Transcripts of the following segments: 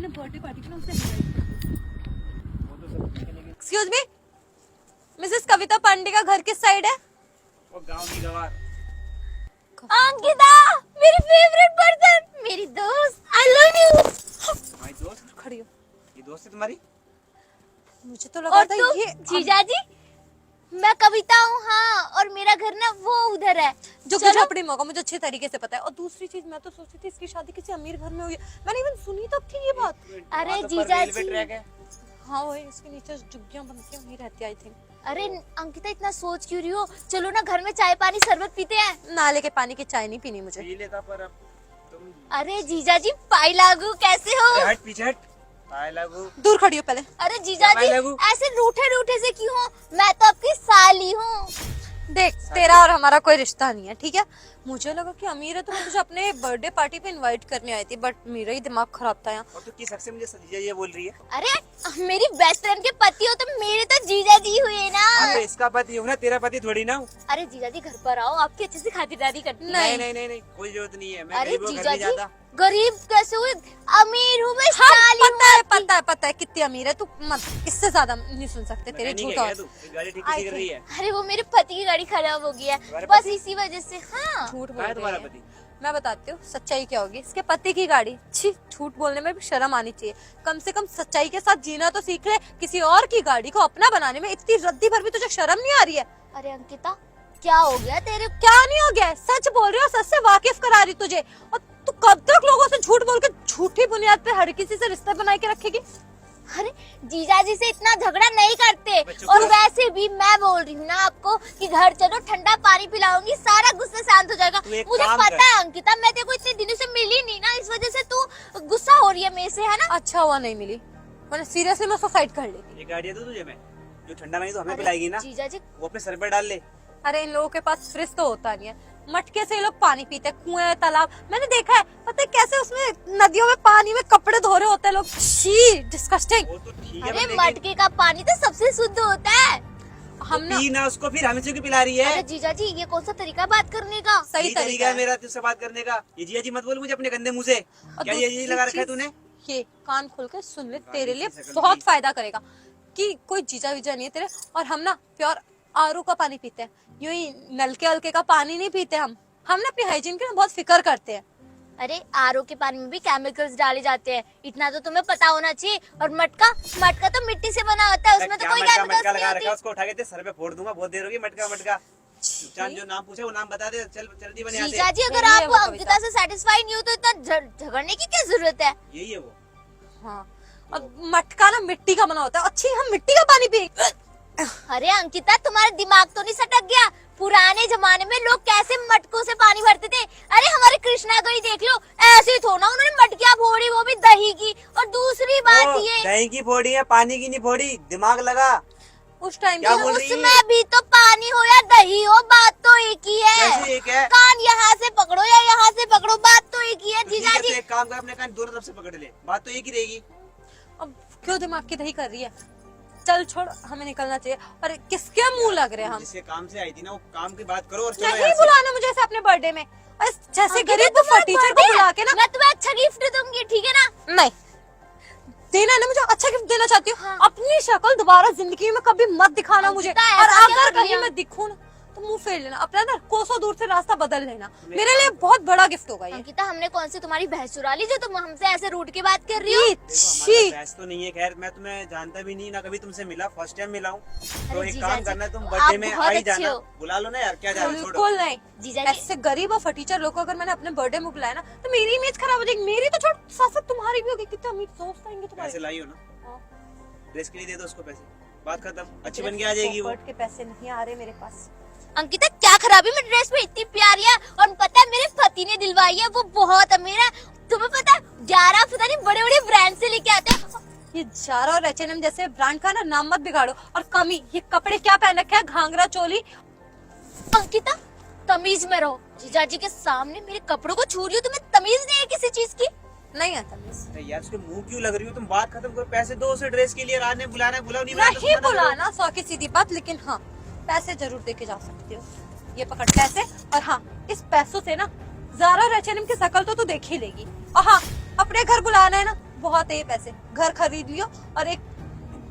अपने birthday party पे उसे इनवाइट कर दो। एक्सक्यूज मी, मिसेस कविता पांडे का घर किस साइड है? वो गांव की गवार। अंकिता, मेरी फेवरेट पर्सन, मेरी दोस्त, आई लव यू। हमारी दोस्त? खड़ी हो। ये दोस्त है तुम्हारी? मुझे तो लगा और था तू? ये जीजा जी, मैं कविता हूँ। हाँ, और मेरा घर ना वो उधर है। जो चलो। झपड़ी में होगा, मुझे अच्छे तरीके से पता है। और दूसरी चीज, मैं तो सोचती थी इसकी शादी किसी अमीर घर में हुई है। मैंने इवन सुनी तब थी ये बात। अरे वहाँ तो जीजा पर रेलवे जी। ट्रैक है। हाँ वही, इसके नीचे झुग्गियां बनती हैं, वहीं रहती आई थिंक। अरे अंकिता, इतना सोच क्यों रही हो? चलो ना घर में चाय पानी शरबत पीते हैं। नाले के पानी की चाय नहीं पीनी मुझे। पी लेता पर अब तुम। अरे जीजा जी, पाई लागू कैसे हो? हट पीछे हट। पाए लागू। दूर खड़ी हो पहले। अरे जीजा पाई जी, लागू। ऐसे रूठे रूठे से क्यों हो? मैं तो आपकी साली हूँ। देख, तेरा और हमारा कोई रिश्ता नहीं है, ठीक है? मुझे लगा कि अमीर है तो मैं तुझे अपने बर्थडे पार्टी पे इनवाइट करने आई थी, बट मेरा ही दिमाग खराब था यहाँ। और तू किस हक से मुझे सजीजा ये बोल रही है? अरे मेरी बेस्ट फ्रेंड के पति हो तो मेरे तो जीजा जी हुए ना। हाँ तो इसका पति हूँ ना, तेरा पति थोड़ी ना हूँ। अरे जीजा जी, घर पर आओ, आपकी अच्छे से खातिरदारी करती हूँ। नहीं नहीं नहीं नहीं, कोई जरूरत नहीं है। मैं अरे गरीबों के घर जीजा नहीं जी, जाता। गरीब कैसे हुए? अमीर हूँ मैं, हाँ, साली हूँ पता है आपकी। पता है पता है कितनी अमीर है तू। मत, इससे ज्यादा नहीं सुन सकते तेरे नहीं झूठ। क्या और तू गाड़ी ठीक नहीं कर रही है? अरे वो मेरे पति की गाड़ी खराब हो गई है, तुम्हारे बस पति? इसी वजह से। हाँ, झूठ बोल कहाँ है रही तुम्हारा है। पति? मैं बताती हूँ सच्चाई क्या होगी। इसके पति की गाड़ी। छी, झूठ बोलने में भी शर्म आनी चाहिए। कम से कम सच्चाई के साथ जीना तो सीख ले। किसी और की गाड़ी को अपना बनाने में इतनी रद्दी भर भी तुझे शर्म नहीं आ रही है? अरे अंकिता, क्या हो गया तेरे? क्या नहीं हो गया? सच बोल रही हो, सच से वाकिफ करा रही तुझे। और तू कब तक लोगों से झूठ बोल के झूठी बुनियाद पे हर किसी से रिश्ता बना के रखेगी? अरे जीजा जी से इतना झगड़ा नहीं करते। बच्चों और को- वैसे भी मैं बोल रही हूँ ना आपको कि घर चलो, ठंडा पानी पिलाऊंगी, सारा गुस्सा शांत हो जाएगा। तू एक मुझे काम पता कर। है अंकिता, मैं तेरे को इतने दिनों से मिली नहीं ना, इस वजह से तू गुस्सा हो रही है मेरे से, है ना? अच्छा हुआ नहीं मिली, मैंने सीरियसली मैं सुसाइड कर लेती। ये गाड़ी है तो तुझे मैं जो ठंडा पानी तो हमें अरे पिलाएगी ना, जीजा जी, वो अपने सर पे डाल ले। अरे इन लोगों के पास फ्रिज तो होता नहीं है, मटके से ये लोग पानी पीते हैं, कुएं तालाब। मैंने देखा है, पता है कैसे उसमें नदियों में पानी में कपड़े धो रहे होते हैं लोग। छी, डिस्गस्टिंग। वो तो ठीक है अरे लेकिन मटके का पानी तो सबसे शुद्ध होता है। हम ना पी ना उसको, फिर हमें से क्यों पिला रही है? अरे जीजा जी, ये कौन सा तरीका बात करने का? सही यही तरीका है मेरा तुझसे बात करने का। ये जिया जी मत बोल मुझे अपने गंदे मुंह से। और क्या ये दूसरी लगा रखा है चीज, तूने? ये कान खोल के सुन ले, तेरे लिए की शकल बहुत की। फायदा करेगा कि कोई जीजा वीजा नहीं है तेरे। और हम ना प्योर आरओ का पानी पीते हैं, यूं ही नलके हल्के का पानी नहीं पीते हम ना अपनी हाइजीन की ना बहुत फिक्र करते हैं। अरे आरओ के पानी में भी केमिकल्स डाले जाते हैं, इतना तो तुम्हें पता होना चाहिए। और मटका तो मिट्टी से बना होता है, उसमें तो क्या कोई मटका केमिकल्स मटका नहीं लगा रखा है? होती। उसको उठा के तेरे सर पे फोड़ दूंगा, बहुत देर होगी। मटका मटका चांद जो नाम पूछे वो नाम बता दे। चल जल्दी बने जीजा जी, अगर यही है आप वो अंकिता से सेटिस्फाई नहीं हो तो इतना झगड़ने की क्या जरूरत है? यही है वो। हाँ, और मटका ना मिट्टी का बना होता है। अच्छी, हम मिट्टी का पानी पी। अरे अंकिता, तुम्हारा दिमाग तो नहीं सटक गया? पुराने जमाने में लोग कैसे मटकों से पानी भरते थे? अरे हमारे कृष्णा को ही देख लो, ऐसे ही थोड़ा उन्होंने मटकियां फोड़ी, वो भी दही की। और दूसरी बात ये, दही की फोड़ी है, पानी की नहीं फोड़ी। दिमाग लगा। उस टाइम क्या पे बोल रही है? उसमें भी तो पानी हो या दही हो, बात तो एक ही है। कैसे एक है? कान यहाँ से पकड़ो या यहाँ से पकड़ो, बात तो एक ही है। तो ठीक जीजा है, तो जी, एक काम कर, अपने कान दोनों तरफ से पकड़ ले, बात तो एक ही रहेगी। अब क्यों दिमाग की दही कर रही है? चल छोड़, हमें निकलना चाहिए। और किसके मुंह लग रहे हैं हम? जिसके काम से आई थी ना, वो काम की बात करो और चलो नहीं यहाँ से। बुलाना मुझे ऐसे अपने बर्थडे में। और जैसे अंकिता, गरीब तुम्हारा टीचर को birthday है, बुला के ना, मैं तुम्हें अच्छा गिफ्ट दूंगी, ठीक है ना? नहीं देना है ना, मुझे अच्छा गिफ्ट देना चाहती हूँ। हाँ। अपनी शक्ल दोबारा जिंदगी में कभी मत दिखाना मुझे। अंकिता, और ऐसा क्या अगर कर कहीं लिया? मैं दिखूं ना तो मुंह फेर लेना अपना ना, कोसों दूर से रास्ता बदल लेना। मेरे लिए बहुत बड़ा गिफ्ट होगा ये। अंकिता, हमने कौन सी तुम्हारी भैंस चुरा ली जो तुम हमसे ऐसे रूठ के बात कर रही हो? ई, देखो, छी। हमारा बहस तो नहीं है। खैर मैं तुम्हें जानता भी नहीं, ना कभी तुमसे मिला, फर्स्ट टाइम मिला हूँ। तो अरे एक जीजा काम जी, करना है, तुम आप बर्थडे में बहुत आ ही अच्छे जाना। हो। बुला लो ना यार, क्या जा रहे हो? छोड़ो। बिल्कुल नहीं। जीजा जी, ऐसे गरीब और फटीचर लोग को अगर मैंने अपने बर्थडे में बुलाया ना तो मेरी इमेज खराब हो जाएगी। मेरी तो छोड़, साथ साथ तुम्हारी भी होगी। कितने अमीर दोस्त आएंगे पैसे तुम्हारे। लाई हो ना, हाँ। ड्रेस के लिए दे दो उसको पैसे, बात खत्म। अच्छी बन के आ जाएगी वो। पॉकेट के पैसे नहीं आ रहे मेरे पास। अंकिता, क्या खराबी में ड्रेस में इतनी प्यारी है। और पता है मेरे पति ने दिलवाई है, वो बहुत अमीर है। तुम्हें पता है 11 पता नहीं बड़े बड़े ब्रांड से लेके आते हैं। ये जारा और H&M जैसे ब्रांड का ना नाम मत बिगाड़ो। और कमी, ये कपड़े क्या पहन रखे हैं? घाघरा चोली। अंकिता, तमीज में रहो। जीजा जी के सामने मेरे कपड़ों को छू रही हो, तुम्हें तमीज नहीं है किसी चीज की? नहीं आता मिस। अरे यार उसके मुंह क्यों लग रही हो? तुम बात खत्म करो, पैसे दो उसे ड्रेस के लिए। रात ने बुलाना है, बुलाओ नहीं बुलाना तो नहीं मना करो। बुलाना 100 की सीधी बात, लेकिन हाँ पैसे जरूर दे के जा सकते हो। ये पकड़ पैसे। और हाँ, इस पैसों से ना जारा और H&M की शकल तो तू देख ही लेगी। और हाँ, अपने घर बुलाना है ना, बहुत है पैसे, घर खरीद लियो और एक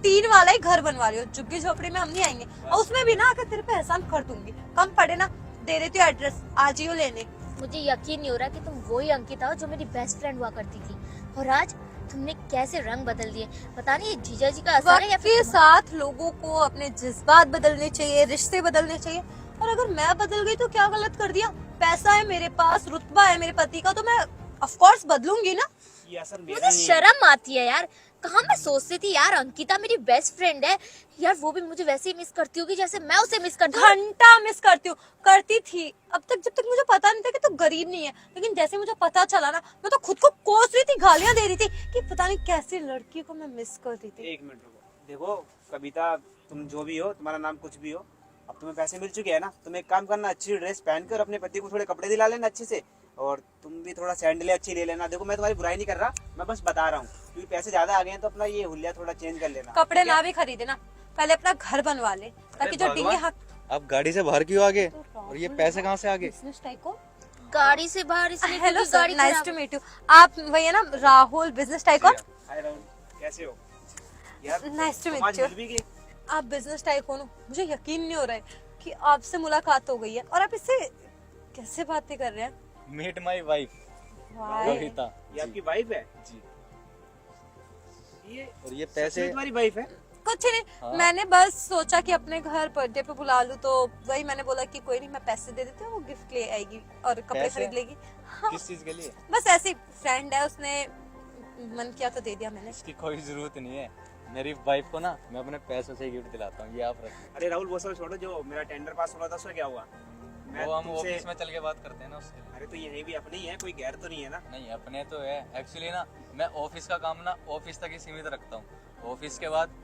3 वाला ही घर बनवा लियो, झुग्गी झोपड़ी में हम नहीं आएंगे। और उसमें भी ना अगर तेरे पे एहसान कर दूंगी, कम पड़े ना, दे देती हूँ एड्रेस, आज ही हो लेने। मुझे यकीन नहीं हो रहा कि तुम वही अंकिता हो जो मेरी बेस्ट फ्रेंड हुआ करती थी, और आज तुमने कैसे रंग बदल दिए। पता नहीं ये जीजा जी का असर है या वक्त के साथ लोगों को अपने जज्बात बदलने चाहिए, रिश्ते बदलने चाहिए। और अगर मैं बदल गई तो क्या गलत कर दिया? पैसा है मेरे पास, रुतबा है मेरे पति का, तो मैं ऑफ कोर्स बदलूंगी ना। ये असर मेरा मुझे ही है। शर्म आती है यार। कहाँ मैं सोचती थी यार अंकिता मेरी बेस्ट फ्रेंड है यार, वो भी मुझे वैसे ही मिस करती होगी जैसे मैं उसे मिस करती हूँ। घंटा मिस करती हूँ, करती थी अब तक, जब तक मुझे पता नहीं था कि तू गरीब नहीं है। लेकिन जैसे मुझे पता चला ना, मैं तो खुद को कोस रही थी, गालियां दे रही थी कि पता नहीं कैसी लड़की को मैं मिस कर रही थी। एक मिनट रुको, देखो कविता, तुम जो भी हो, तुम्हारा नाम कुछ भी हो, अब तुम्हें पैसे मिल चुके हैं ना, तुम एक काम करना, अच्छी ड्रेस पहनकर अपने पति को थोड़े कपड़े दिला लेना अच्छे से, और तुम भी थोड़ा सैंडलें अच्छी ले लेना। देखो मैं तुम्हारी बुराई नहीं कर रहा, मैं बस बता रहा हूँ, क्योंकि पैसे ज्यादा आ गए हैं तो अपना ये हुलिया थोड़ा चेंज कर लेना। कपड़े ना भी खरीदे ना, पहले अपना घर बनवा ले, ताकि जो डिंगे हक आप गाड़ी से बाहर क्यों आगे, और ये पैसे कहाँ से आगे? बिजनेस टाइप को। गाड़ी से बाहर इसलिए हेलो क्योंकि सर, गाड़ी नाइस खराब टू मीट यू। आप वही है ना राहुल, बिजनेस टाइप को? हाय राहुल, कैसे हो यार? Nice to तुम meet आज you. मिल भी गई। आप बिजनेस टाइप हो ना, मुझे यकीन नहीं हो रहा है कि आपसे मुलाकात हो गई है और आप इससे कैसे बातें कर रहे हैं। Meet my wife Why? Kavita ये आपकी वाइफ है? जी, ये और ये सच पैसे में तुम्हारी वाइफ है? कुछ नहीं, हाँ। मैंने बस सोचा कि अपने घर बर्थडे पे बुला लूं, तो वही मैंने बोला कि कोई नहीं, मैं पैसे दे देती हूँ, वो गिफ्ट ले आएगी और कपड़े पैसे? खरीद लेगी। हाँ, किस चीज के लिए? बस ऐसी फ्रेंड है, उसने मन किया तो दे दिया मैंने। इसकी कोई जरूरत नहीं है। मेरी वाइफ को ना मैं अपने पैसों से गिफ्ट दिलाता हूँ, ये आप रखिए। अरे राहुल वो सब छोड़ो, जो मेरा टेंडर पास हुआ था उसका क्या हुआ? मैं वो हम तुमसे- ऑफिस में चल के बात करते हैं ना उसके लिए। अरे तो ये भी अपने ही है, कोई गैर तो नहीं है ना? नहीं अपने तो है एक्चुअली ना, मैं ऑफिस का काम ना ऑफिस तक ही सीमित रखता हूँ। ऑफिस के बाद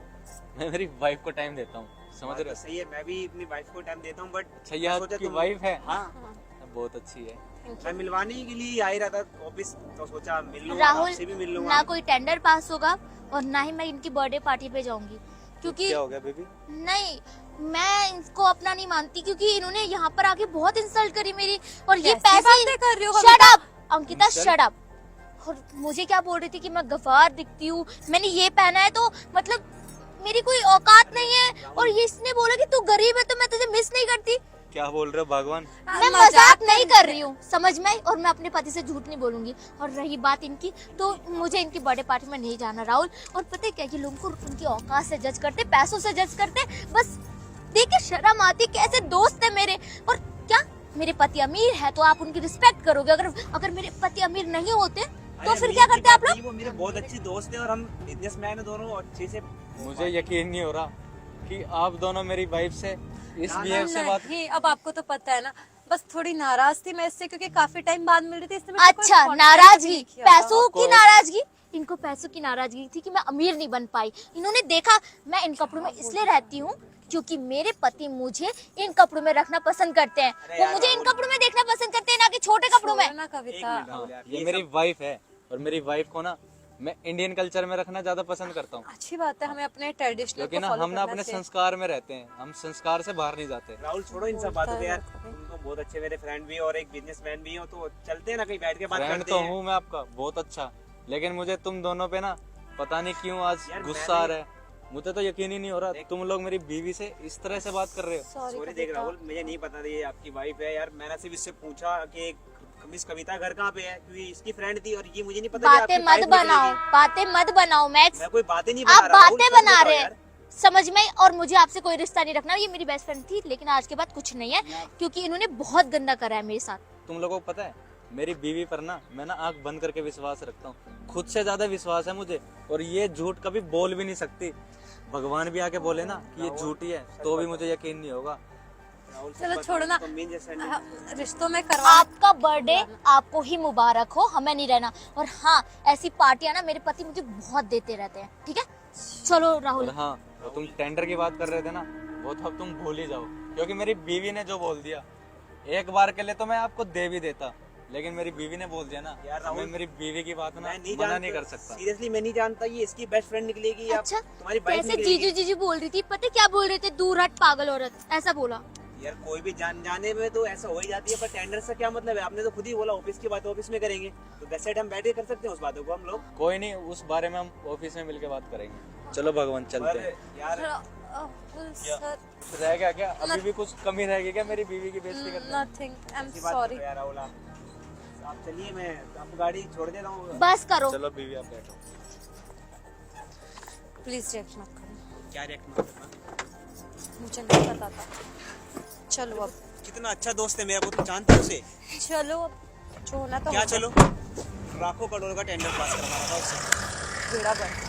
मैं मेरी वाइफ को टाइम देता हूँ, समझ बात रहे तो हो? सही है, मैं भी अपनी वाइफ को टाइम देता हूँ, बट अच्छा ये आपकी वाइफ है? हाँ, बहुत अच्छी है। मैं मिलवाने के लिए आ ही रहा था ऑफिस, तो सोचा मिल लूंगा, राहुल आपसे भी मिल ना लूंगा। कोई टेंडर पास होगा और ना ही मैं इनकी बर्थडे पार्टी पे जाऊंगी, क्योंकि क्या हो गया बेबी? नहीं मैं इनको अपना नहीं मानती, क्योंकि इन्होंने यहाँ पर आके बहुत इंसल्ट करी मेरी, और ये कैसी पैसे बातें कर रही हो shut Kavita? Up Ankita, Insult? Shut up. और मुझे क्या बोल रही थी कि मैं गवार दिखती हूँ, मैंने ये पहना है तो मतलब मेरी कोई औकात नहीं है, और ये इसने बोला कि तू गरीब है तो मैं तुझे मिस नहीं करती। क्या बोल रहे हो भगवान? मैं मजाक नहीं कर रही हूँ, समझ में आई? और मैं अपने पति से झूठ नहीं बोलूंगी। और रही बात इनकी, तो मुझे इनकी बर्थडे पार्टी में नहीं जाना राहुल। और पता है क्या, ये लोगों को उनकी औकात से जज करते, पैसों से जज करते, बस देख के शर्म आती। कैसे दोस्त है मेरे, और क्या मेरे पति अमीर है तो आप उनकी रिस्पेक्ट करोगे, अगर मेरे पति अमीर नहीं होते तो अरे फिर अमीर क्या की करते आप बात लोग? नहीं, वो मेरे बहुत अच्छे दोस्त है और हम बिजनेसमैन है दोनों, अच्छे से। मुझे यकीन नहीं हो रहा कि आप दोनों मेरी वाइफ से इस ना, बिहेव से बात। नहीं, अब आपको तो पता है ना, बस थोड़ी नाराज थी मैं इससे, क्योंकि काफी टाइम बाद मिल रही थी, इसने मेरे को कोई अच्छा contact नाराजगी, नहीं किया था। पैसों की नाराजगी। इनको पैसों की नाराजगी थी कि मैं अमीर नहीं बन पाई। इन्होंने देखा मैं इन कपड़ों में इसलिए रहती हूँ क्योंकि मेरे पति मुझे इन कपड़ों में रखना पसंद करते हैं, अरे वो यार मुझे इन राहुल। कपड़ों में देखना पसंद करते हैं, ना कि छोटे कपड़ों में। छोड़ो ना एक कविता, मिनट राहुल यार, ये ये मेरी सब- वाइफ है, और मेरी वाइफ को ना मैं इंडियन कल्चर में रखना ज्यादा पसंद करता हूँ, अच्छी बात है, हमें अपने ट्रेडिशनल क्योंकि को ना फॉलो हम ना करना अपने चाहिए। संस्कार में रहते हैं, हम संस्कार से बाहर नहीं जाते। राहुल छोड़ो इन सब बोलता बातों पे है यार, कभी। तुम तो बहुत अच्छे मेरे फ्रेंड भी हो और एक बिजनेसमैन भी हो, तो चलते हैं ना कहीं बैठ के बात फ्रेंड करते तो हैं। हूँ मैं आपका बहुत अच्छा, लेकिन मुझे तुम दोनों पे ना पता नहीं क्यों आज यार, गुस्सा आ मैंने- रहा है। मुझे तो यकीन ही नहीं हो रहा देख- तुम लोग मेरी बीवी से इस तरह से बात कर रहे हो। सॉरी देख राहुल, मुझे नहीं पता था ये आपकी वाइफ है यार। मैंने सिर्फ इससे पूछा कि मिस कविता घर कहाँ पे है, क्योंकि इसकी फ्रेंड थी, और ये मुझे नहीं पता कि बातें आपकी मत wife बनाओ, निकलेगी। बातें मत बनाओ मैक्स, मैं कोई बातें नहीं बना आप रहा राहुल, बातें सच बना बताओ रहे यार। हैं, समझ में आई? और मुझे आपसे कोई रिश्ता नहीं रखना। ये मेरी बेस्ट फ्रेंड थी, लेकिन आज के बाद कुछ नहीं है, क्योंकि इन्होंने बहुत गंदा करा है मेरे साथ। तुम लोगों को पता है मेरी बीवी पर ना मैं ना आंख बंद करके विश्वास रखता हूँ, खुद से ज्यादा विश्वास है मुझे, और ये झूठ कभी बोल भी नहीं सकती। भगवान भी आके बोले ना कि ये झूठी है तो भी मुझे यकीन नहीं होगा। राहुल, सच चलो बताओ, छोड़ो ना, तुम मेन जैसा नहीं। हाँ, रिश्तों में करवा। आपका बर्थडे आपको ही मुबारक हो, हमें नहीं रहना। और हाँ, ऐसी पार्टियां ना मेरे पति मुझे बहुत देते रहते हैं, ठीक है? चलो राहुल। और हाँ, और तुम टेंडर की बात कर रहे थे ना, वो तो अब तुम भूल ही जाओ, क्योंकि मेरी बीवी ने जो बोल दिया, एक बार के लिए तो मैं आपको दे भी देता, लेकिन मेरी बीवी ने बोल दिया ना, यार राहुल, मैं मेरी बीवी की बात ना मैं नहीं मना जानता, नहीं कर सकता। सीरियसली मैं नहीं जानता ये इसकी बेस्ट फ्रेंड निकलेगी या अच्छा, तुम्हारी वाइफ कैसे निकलेगी। जीजू जीजू बोल रही थी, पता क्या बोल रहे थे? दूर हट पागल औरत, ऐसा बोला। यार कोई भी जाने में तो ऐसा हो ही जाती है, पर टेंडर से क्या मतलब है? आपने तो खुद ही बोला ऑफिस की बात ऑफिस में करेंगे, तो दैट साइड हम बैठ के कर सकते हैं उस बातों को हम लोग। कोई नहीं, उस बारे में हम ऑफिस में मिलके बात करेंगे। चलो भगवान चलते पर हैं। यार सर रह गया क्या? अभी भी कुछ कमी रह गई क्या मेरी बीवी की बेइज्जती करने में? नथिंग, आई एम ऐसी बात सॉरी। करो यार राहुल, आप चलिए, मैं आपको गाड़ी छोड़ देता हूँ। बस करो। चलो बीवी आप बैठो। प्लीज रिएक्ट मत करो, क्या रिएक्ट मत करना। मुझे नहीं पता था। चलो अब, कितना अच्छा दोस्त है मेरा, वो तुम जानते हो उसे? चलो अब, जो होना तो क्या होगा। चलो, लाखों करोड़ का टेंडर पास करवाना था उससे। बेड़ा गर्क।